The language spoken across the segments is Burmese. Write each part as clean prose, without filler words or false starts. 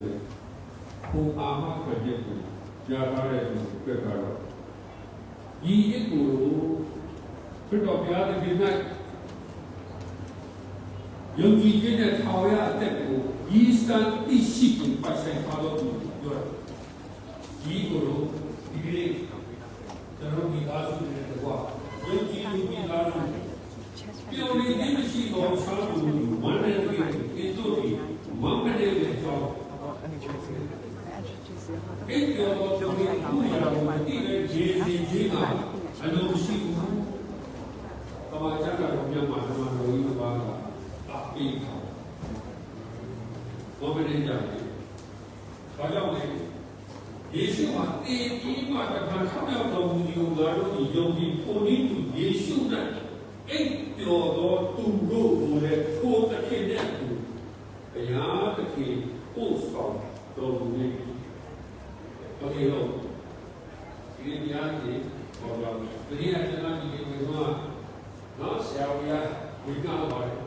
Who are not forgetful, Jagare Pekaro. Ye Ekuru, Put of the other midnight. Yogi did at Hawaya Tepu, ye stand is seeking by Saint Father to Europe. Ye Guru, beginning, the Rogi Lasu in the war. Yogi will be Lasu. The only image of Salu, one day into the Mamma job. If you are going to be even Jina, I don't see you. Kamajaka of Yamama, Royal Big Woman Kajawe. Yeshua, even the Kakana of you, Yogi, only to Yeshua. If you are going to go for the kid, the yard, the kid, post of the okay, no. You didn't be or the here I cannot be with one. Not shall we can't about it.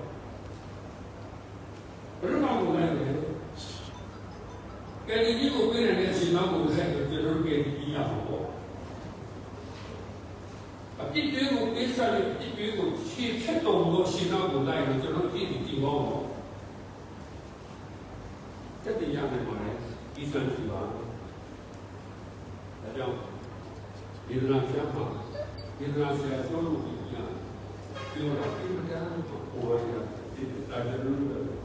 But I'm not going to can you go in and get some number that the European Yahoo? A people is a people, she kept on watching out the line and you're not eating long. Get the young man, he's not too long. Indonesia, Indonesia dulu punya, orang Indonesia orang ada dulu.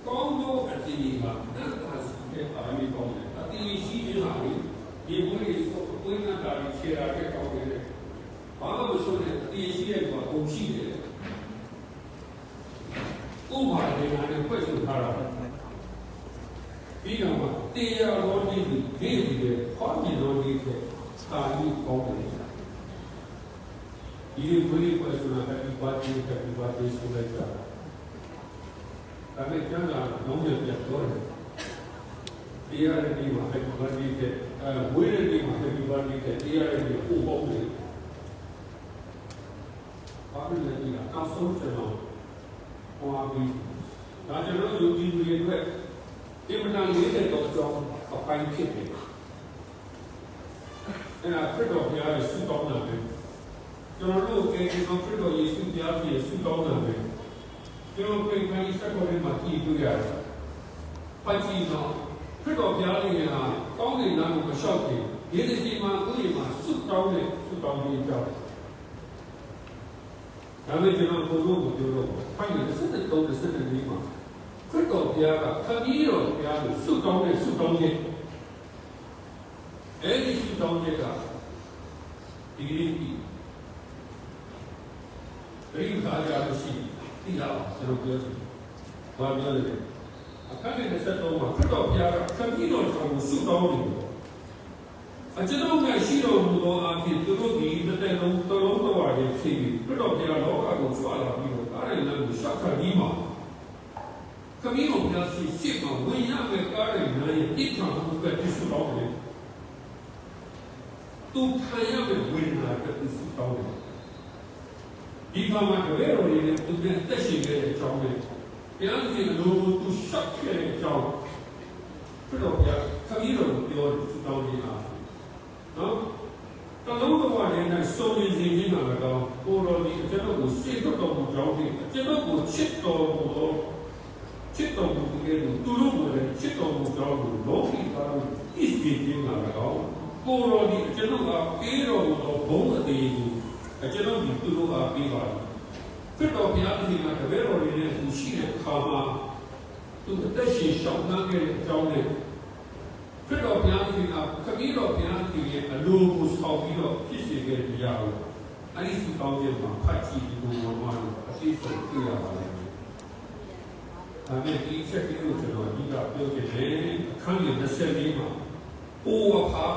Kalau ada ini mah, nanti kita kami kau, tapi isi ni hari, dia boleh punya dari cerita kau ni. Kalau besarnya isi yang kau isi ni, umar dengan yang pasal harap. Bila dia lagi dia kami lagi kami kau ni. Ini boleh pasal happy birthday sudah jadi. Tapi jangan nombor dia turun. Dia ni mah happy birthday, boleh ni mah happy birthday. Dia ni ubah ni. Apa lagi? Kasut cina, orang ni. Raja orang Yogi ni dia. Even now, you get a job of fine keeping. And I put up here a suit on them. You don't know, okay, you don't put up your suit here, a suit on them. You don't pay money, step on in my teeth together. But you know, put up here in a only number of shouting. Here is the man, suit down the job. I let you know, go over the road. Finally, the city told the city Lima. 这个边个，他一路边路苏东的，哎，你苏东的个，第一，这大家都是第二，这种标准，完了的。看见的是多嘛？这个边个，他一路从苏东的，这种个西路路多啊，这个地的在龙多啊的区域，这个边老家都说了，比如当然能小看你嘛。 kami mempunyai sistem yang mereka yang kita bukan disuruh oleh tu kaya berwina disuruh oleh di mana mereka ini tu mereka sendiri jauh yang ini lalu tu sakit jauh perlu ya kami lalu dia disuruh oleh kalau tu orang yang suami sendiri nak orang ni jangan usik tu jauh ni jangan usik tu Cipta bukan dulu boleh cipta bukan logi kalau istri mana kau kalau di jenuh apiro atau bonga di jenuh di dulu apiro kita biar di mana kalau ini usia kama tu kita sih shopna ke jauh ni kita biar di mana kami biar di alu musawiro kisi ke jauh ani suka dia mah pasti di mana pasti suka dia Kami kita itu cuma jika kita ni kami nasi lima, apa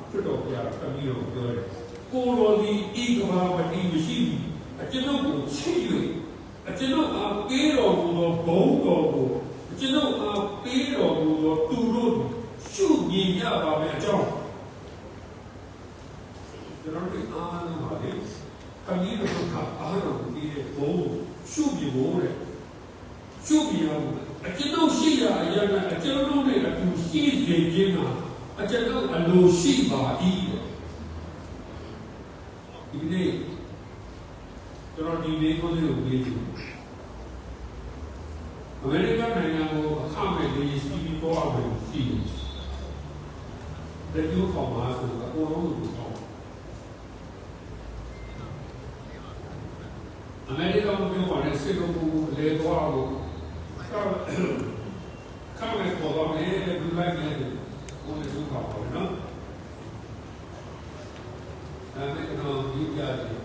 kita biar kami orang kalau di ikhwan di mesin, aja nak cium, aja nak apero buat bau, aja nak apero buat turun, sugi ya apa macam. Jangan kita ni kami itu apa di bau, sugi bau. 就比如，这东西ရတဲ့အကျဉ်းလုံးနဲ့အတူရှိစေခြင်းမှာအကျဉ်းလုံးအလိုရှိပါ၏ဒီနေ့ကျွန်တော်ဒီလေးကိုလေးကိုပြေးကြည့်အမေရိကန်နိုင်ငံကိုအခမဲ့လေးစီးပြီးပေါ်အောင်ရှိတယ်ဒီလိုခေါ်မှာဆိုတော့အကုန်လုံးကိုပေါ့အမေရိကန်ကိုပြောတယ်စစ်လို့လေတော့ကိုခါမဲ့ပေါ်တော့လေဒီလိုက်နေတယ်ကိုယ်စုခေါ်ပါနော်အဲ့ဒါကတော့ဒီကြားတယ်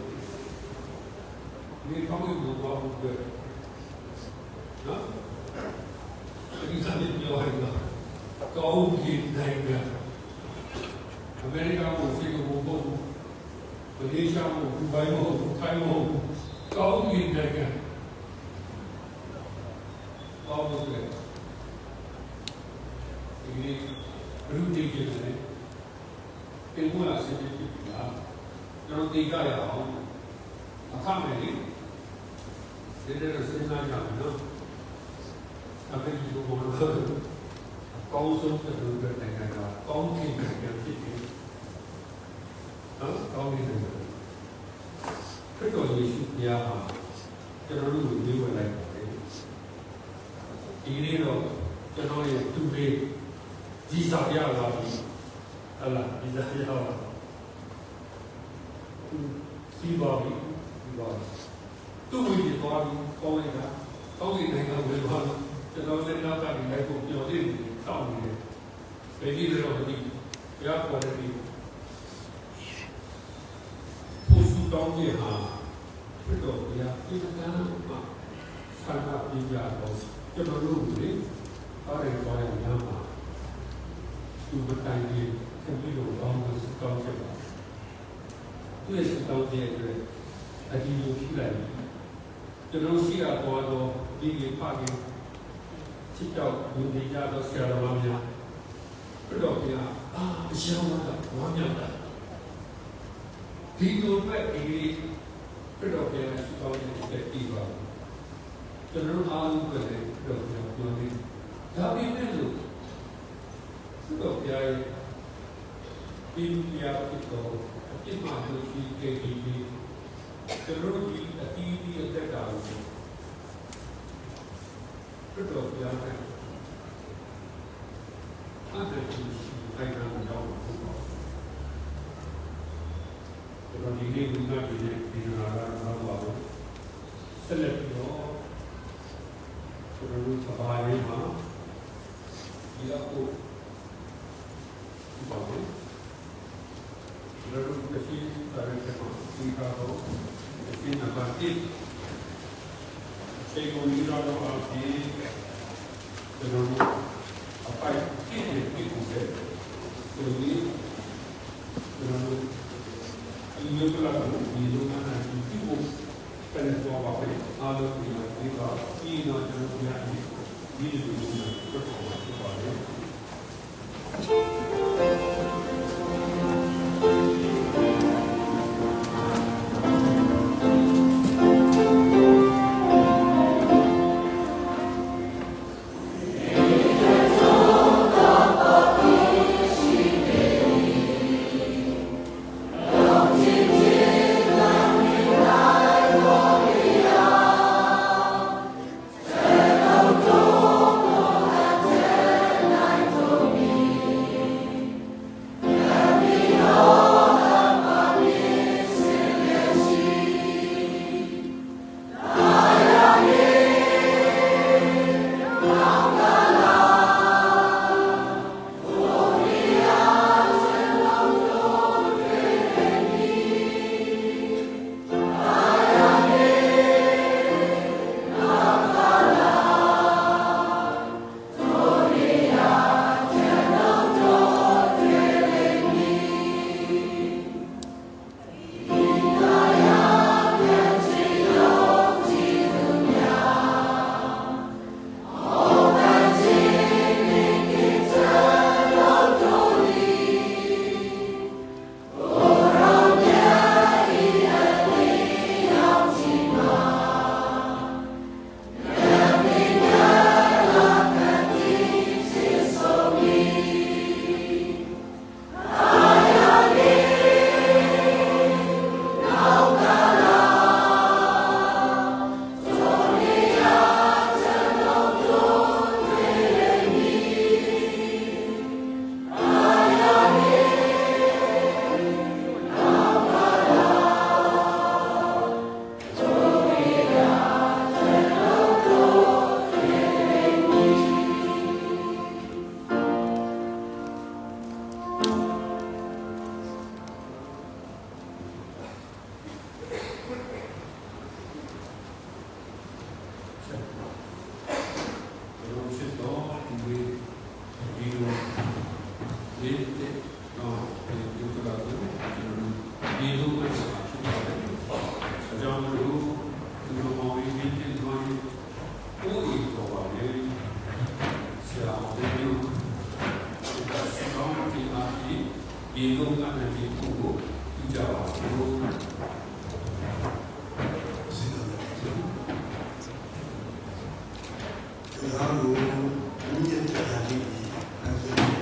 ဒီကောင်းကိုဘောဘူးကနော်ဒီစားတဲ့ပြောရတာကောင်းကင်နိုင်ငံအမေရိကန်ကိုစိတ်ကိုဘောဘူးမလေးရှားကိုဒူဘိုင်းကိုထိုင်းကိုကောင်းကင်နိုင်ငံကောင်းလို့လေဒီဘယ်လိုတည်ကြလဲတင်မလားစစ်စစ်လားကျွန်တော်သိကြရအောင်အခမဲ့လေဒီလိုစဉ်းစားကြမယ်နော်အခုဒီလိုဘောလို့ကောင်းဆုံးတဲ့လူတွေနိုင်ငံကကောင်းကင်နိုင်ငံဖြစ်တယ်နော်ကောင်းကင်နိုင်ငံခရစ်တော်ယေရှုဘုရားဟာကျွန်တော်တို့ကိုပြောပြလိုက်ပါတယ်ဒီနေ့တော့ကျွန်တော်ရဲ့သူလေးဒီစာပြလာပြီဟလာဒီစာပြလာစီပါပြီဒီပါသူ့ဝိညာဉ်သွားပြီးကောင်းလိုက်တာကောင်းကင်နိုင်ငံဝင်သွားတော့ကျွန်တော်လည်းနောက်ကနေလိုက်ဖို့ပြောနေတယ်တောင်းနေတယ်ဘယ်ကြီးတော့ဒီရပေါ်တယ်ဒီผู้စုတောင်းခြင်းဟာဘယ်တော့ဘုရားဒီကံမှာဆန္ဒပြကြတော့ကျွန်တော်တို့လေအားရသွားရမှာပါသူမတိုင်ကြီးခင်ဗျတို့ကောင်းလို့တောင်းကြပါသူရဲ့တောင်းခြင်းအတွက်အဒီလိုဖြစ်လိုက်ကျွန်တော်ရှိတာပေါ်တော့ဒီဖခင်ချစ်ကြောက်လူတွေကြတော့ဆရာတော်များဘယ်တော့ပြန်အရှောင်းတာဝမ်းမြောက်တာဒီလိုပဲဒီဘယ်တော့ပြန်စတောင်းတဲ့ပြီးပါကျွန်တော်အားလုံးပဲတော့ပြောနေဒါပေမဲ့လို့ဘယ်တော့ပြန်ဒီပြားတော့အပြစ်မှလို့ဒီကေဒီကျွန်တော်ဒီအတီးဒီအသက်တာကိုဘယ်တော့ပြန်အဲ့ဒါကိုအိုင်နာကိုတော့ဘူးပေါ့ကျွန်တော်ဒီနေ့ဘုရားပြည့်ဒီနာကတော့ပါဘူးဆက်လက်ပြီးတော့ကျွန်တော်တို့ဘာရေးမှာဒီတော့ဒီပါဘူးကျွန်တော်တို့တစ်ချိန်စာရတဲ့မှာဒီကတော့ဒီနံပါတ်1စေကိုဒီတော့အပြင်ကျွန်တော်တို့အပိုင်ပြည့်နေပြီကိုပဲဒီလိုကျွန်တော်တို့ဒီလိုကလာလို့ဒီလိုကနာဒီကိုပြန်တော့ပါပဲအားလုံးဒီမှာဒီကဒီတော့ကျွန်တော်တို့ရတယ်ဒီလိုမျိုးတော့ဖြစ်ပါတယ် Amen. အောင်ဒီလိုဆက်ကောင်းဒီမှာဒီလိုကနေဒီကိုကြည့်ကြပါဦး Lalu kemudian terjadi akhirnya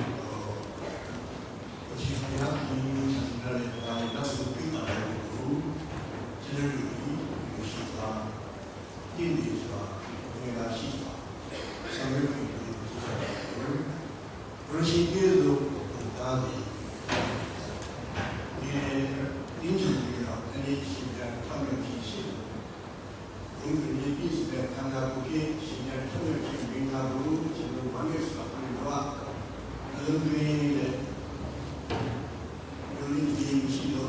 ujian ini dari kualitas lebih pada itu cenderung bersifat tinggi relasi sampai bersikir itu tadi ini sudah kami kisah ini sudah kami lakukan sehingga lalu cenderung banyak sekali bahwa lebih lebih silo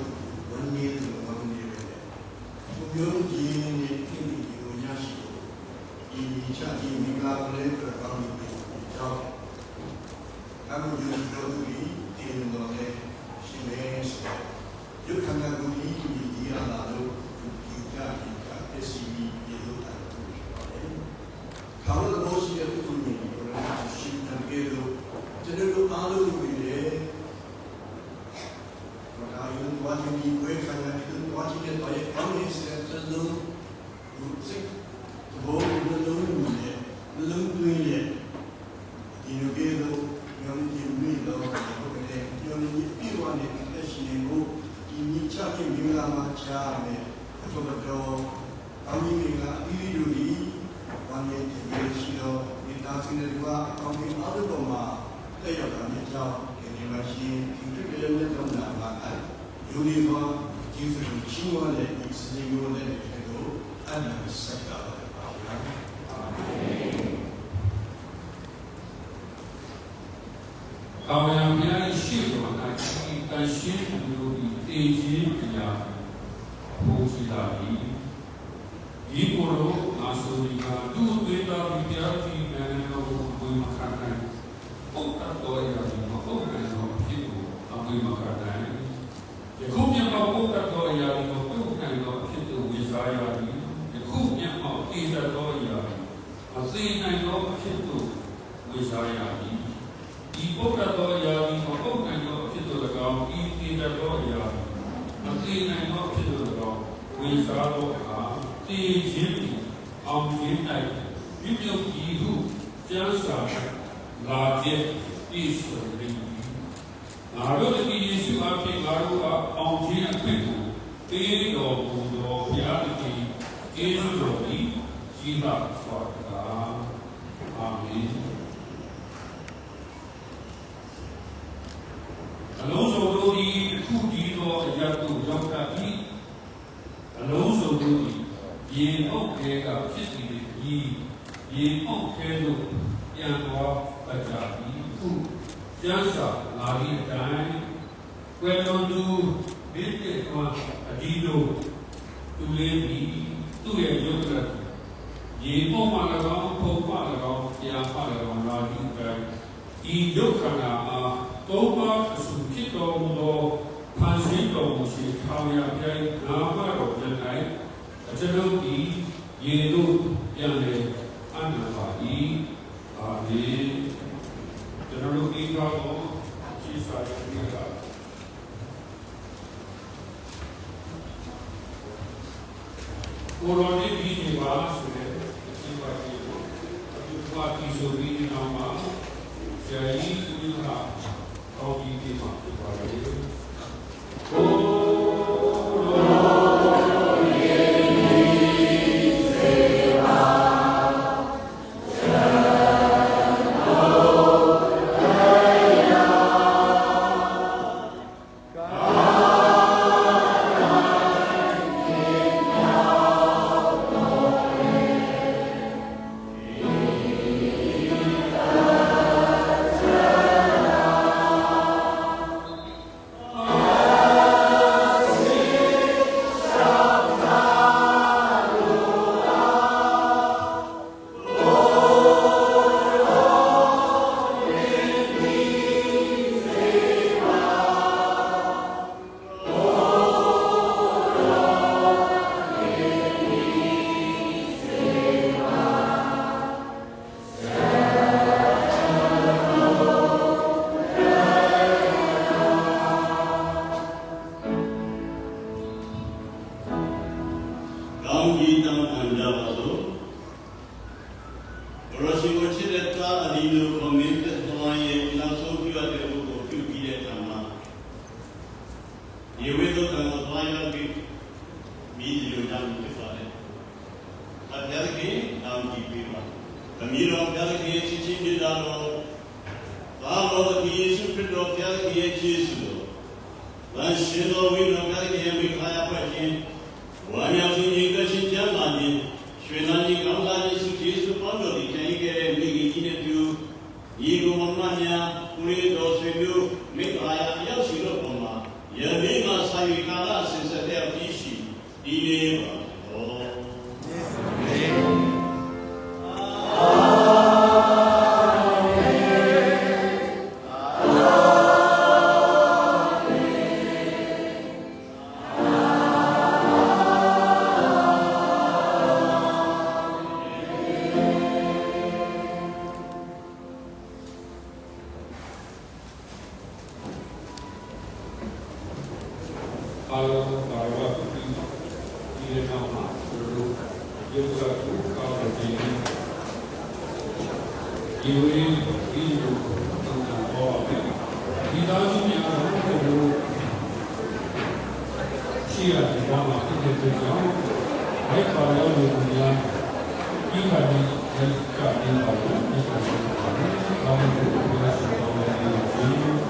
banyak banyak kemudian ini punya silo ini jadi mengalami berbagai macam kamu juga lebih tinggal semesta juga kamu ini dia lalu kita sini itu kalau masih ada tujuan orang cinta gitu, jadi lu malu begini, maka itu wajib dibuat karena itu wajibnya banyak orang yang cenderung musik, belum dunia, ini gitu, yang dimiliki orang yang dipiwan kita sini ini cakap bila macam ni, betul-betul kami bila ini wanita Indonesia kita sendiri juga kami ada rumah saya kami jauh ini masih itu kerana terdapat uniform justru semua dari semua dari itu ada segala Kalau yang dia isi mana kita isi dulu tinggi dia posisi lagi Ipolo asuriga tu beta vidyarthi nano koi makarna okta toya ni okta no kitu koi makarna ye khumya ma okta toya ni okta no kitu wisaya ni ye khumya ma ita toya asina no kitu wisaya ni I okta toya ni okta no kitu lagao ita toya asina no kitu lagao wisayaตีชิ้นเอาชิ้นไหนวิญญาณที่รู้เจ้าสาวลาเจ็บที่สุดเลยลาโดยที่ยิสุอาภิลาโดอาเอาชิ้นขึ้นตีดอกบุญดอกยาติเอสุโรดีชีวะสวัสดิ์อาเมนอโลโซโรดีคู่ดีดอกยาตุยอกตาอีอโลโซโรดีရေအုပ်ခဲကဖြစ်စီပြီးရေအုပ်ခဲလို့ပြန်သွားပတ်ကြပြီးခုကျမ်းစာလာပြီးအတိုင်းကွယ်လွန်သူဘိတေကွာအဒီလိုသူလေးပြီးသူ့ရဲ့ရုပ်ကရေပုံမှန်၎င်းပုံမှန်၎င်းပြန်ဖ၎င်းလာပြီးအတိုင်းဒီဒုက္ခနာအားသုံးပါးအစုဖြစ်တော်မူသောဖန်ဆင်းတော်မူခြင်းထောင်ရပြိုင်နာမတော်ပြန်တိုင်းကျွန်ုပ်ဒီရေတို့ပြန်လေအနန္တပါ၏အာမင်ကျွန်တော်တို့ဒီတော့ရှိစာရင်းကကိုရိုနီဗီဒီပါဆိုတဲ့အချိန်ပါဒီကိုအခုပါတီဆိုပြီးဒီနောက်မှာဇာယီကူလာအော်ဒီဒီမှာပါလေ လိုကွန်မြူနတီသမိုင်းရဲ့နောက်ဆုံးပြုတဲ့ဘုကိုပြုပြီးတဲ့အခါမှာဒီဝိသုကံကိုသွားရောက်ပြီးမိဒီလိုကြောင့်ဖြစ်ပါတယ်။အပြာကြီးတောင်းကြည့်ပြီးပါ။အမီတော်ပြာကြီးချစ်ချင်းမြတ်တော်ဘာလို့ဒီယေရှုခရစ်တော်ပြာကြီးရဲ့ကျေးဇူးတော်ဝါရှင်တော်ဝိတော်ပြာကြီးရဲ့မိခါရဖွဲ့ခြင်းဝါညာခြင်းရဲ့ကချင်းကြမ်းပါခြင်းရွှေနာကြီးကောင်းလာယေရှုကျေးဇူးတော်တော်ဒီတန်ကြီးရဲ့မိကြီးနဲ့ပြုဒီကိုမမညာကိုရီတော်ဆွေမျိုးမိခါရရောက်ရှိတော့ပေါ်မှာယနေ့မှဆိုင်ကာလဆင်ဆက်တဲ့ပြီးရှိဒီနေ့ပါအားလုံးပါရဝတ်ပြီးဒီနေ့မှာတို့ရုပ်ကကိုကောင်းတဲ့ဒီဝိဒီလိုတော့ဒီသားစုများတို့ရှိရတဲ့ဘာမှဖြစ်တဲ့ကြောင့်ဘယ်ပါရောလို့များဒီကနေ့ဒီကနေပါလို့ဒီကနေ့ဘာမှမဖြစ်ဘူးလားဆိုတော့ဒီ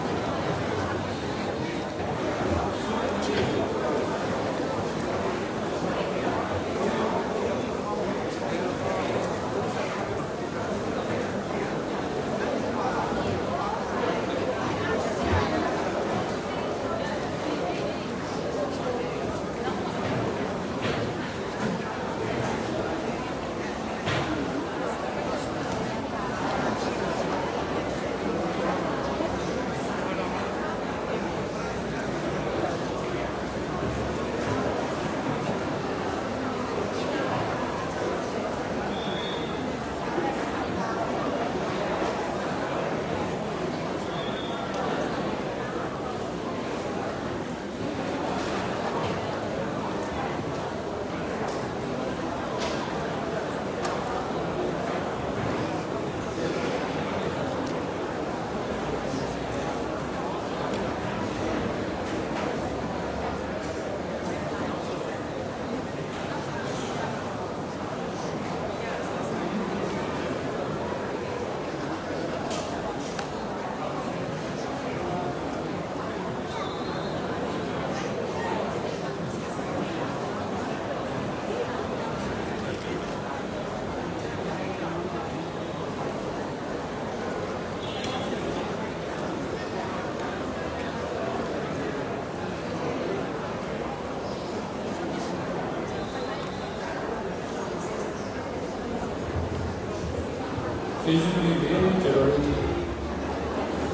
ကျေးဇူးတင်တယ်ကျွန်တော်တို့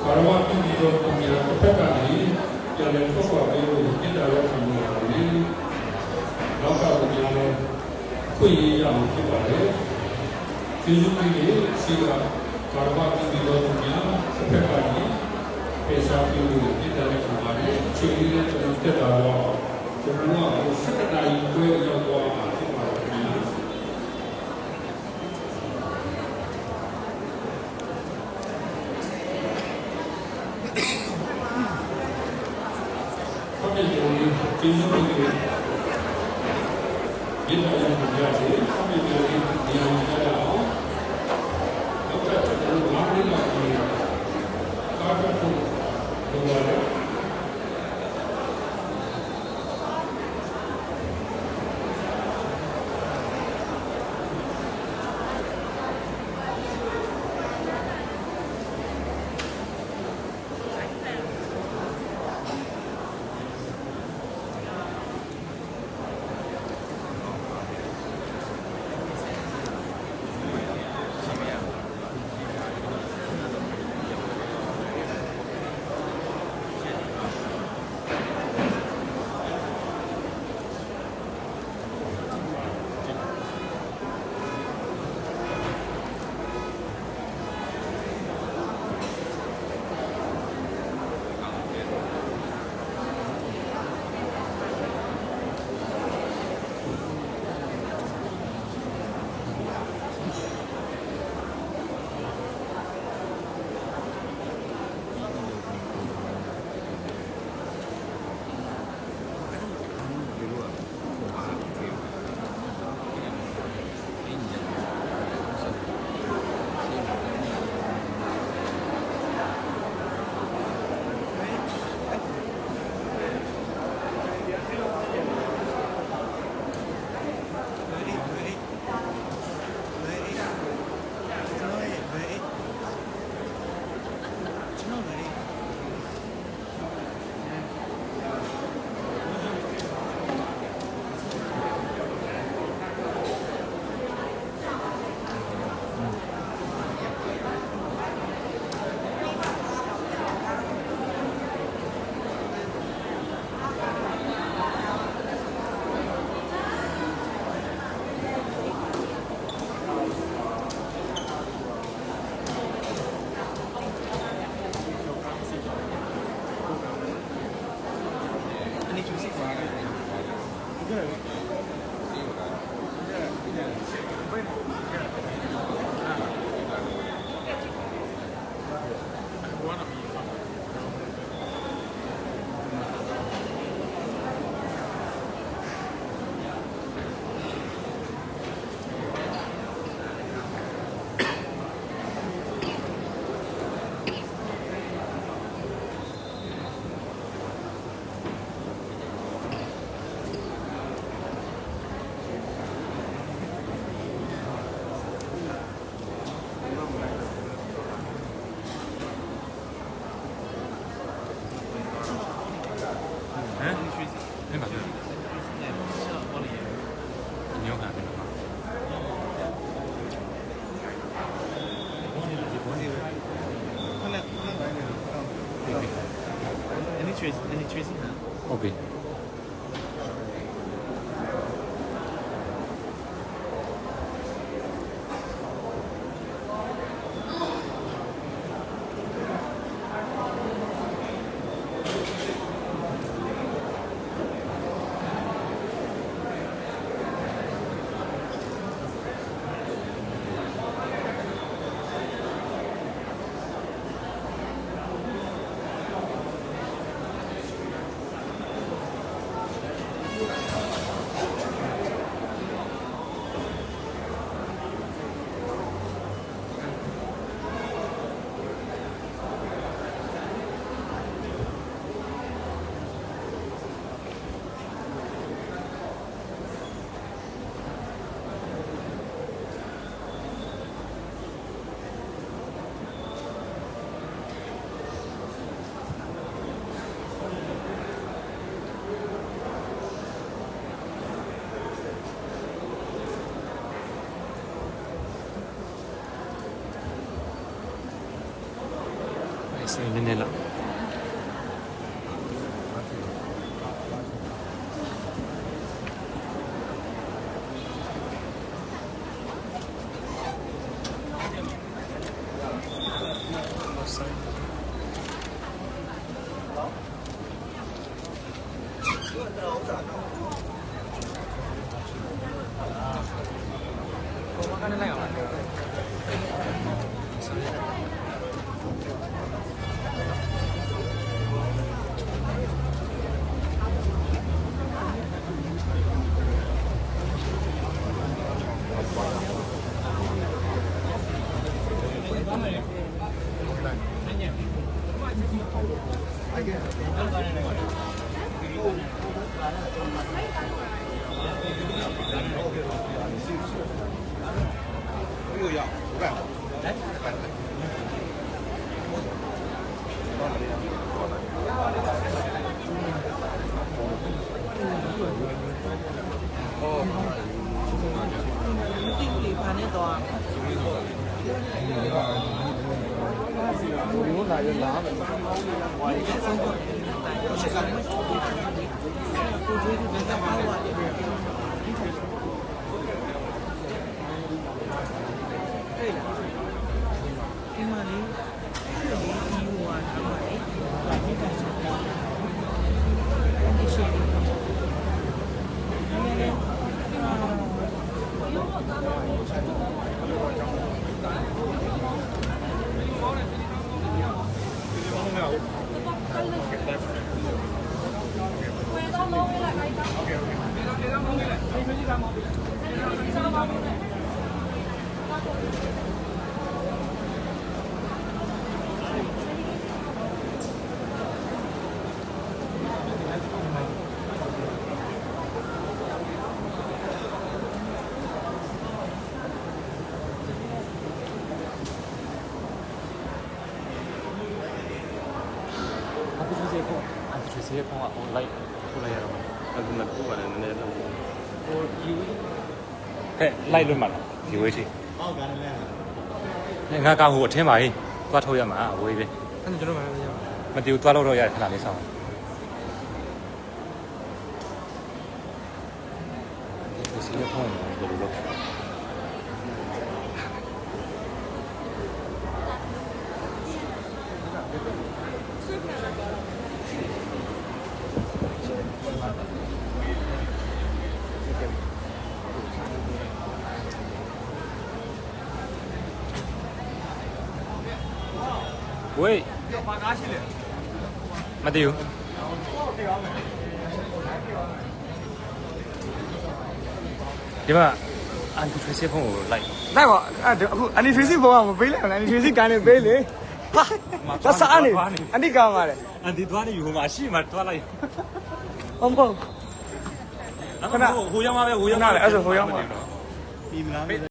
ဘာဝပြည်တော်ကိုများတစ်ဖက်ကနေပြန်လည်ထွက်ခွာပေးလို့ပြည်တော်ရောက်နေပါတယ်။နောက်ကကိုများလည်းခွင့်ရရအောင်ဖြစ်ပါတယ်။ကျေးဇူးတင်တယ်ရှိကဘာဝပြည်တော်ကိုများတစ်ဖက်ကနေပေးစားပြီးလို့ပြည်တော်ရောက်နေပါတယ်။ချိန်လေးနဲ့ကျွန်တော်တက်လာတော့ကျွန်တော်ကစက်တိုင်ကျွေးရောက်သွားမှာဖြစ်ပါတယ်ခင်ဗျာ။ကျေးဇူးတင်တယ်ဒီလိုမျိုးကြရတယ်အမေတို့ဒီလိုကြရအောင်တော့ကျွန်တော်ဘာလို့လဲကားတော့လိုရတယ်吹气呢？ ဟုတ်ပြီ ဆိုရင်နည်းနည်းလောက်ဆေးဖုန်းကဟိုလိုက်ထိုးလိုက်ရတော့အခုမှပို့ပါတယ်နည်းနည်းတော့ဟိုယူဟဲ့လိုက်လွတ်မှာလားဒီဝေးချီဟောက်ကနေလဲငါကဟိုအထင်းပါဟေးသွားထုတ်ရမှာဝေးပဲအဲ့ကျွန်တော်မှမတူသွားလို့တော့ရတယ်ခဏလေးစောင့်ဒီဆေးဖုန်းကိုဘယ်လိုလုပ်喂，မတည်ဘူးဒီမှာအန်တီထရစီဖုန်းကိုလိုက်ပါအခုအန်တီထရစီဘောကမပေးလိုက်ဘူးအန်တီထရစီကနေပေးလေဟာဒါစားနေအန်တီကောင်းပါတယ်အန်တီသွားနေယူဟိုမှာရှိမှသွားလိုက်ဟုတ်ပါဘူးခဏဟိုရောက်မှာပဲဟိုရောက်မှာအဲ့ဆိုဟိုရောက်မှာပြီမလား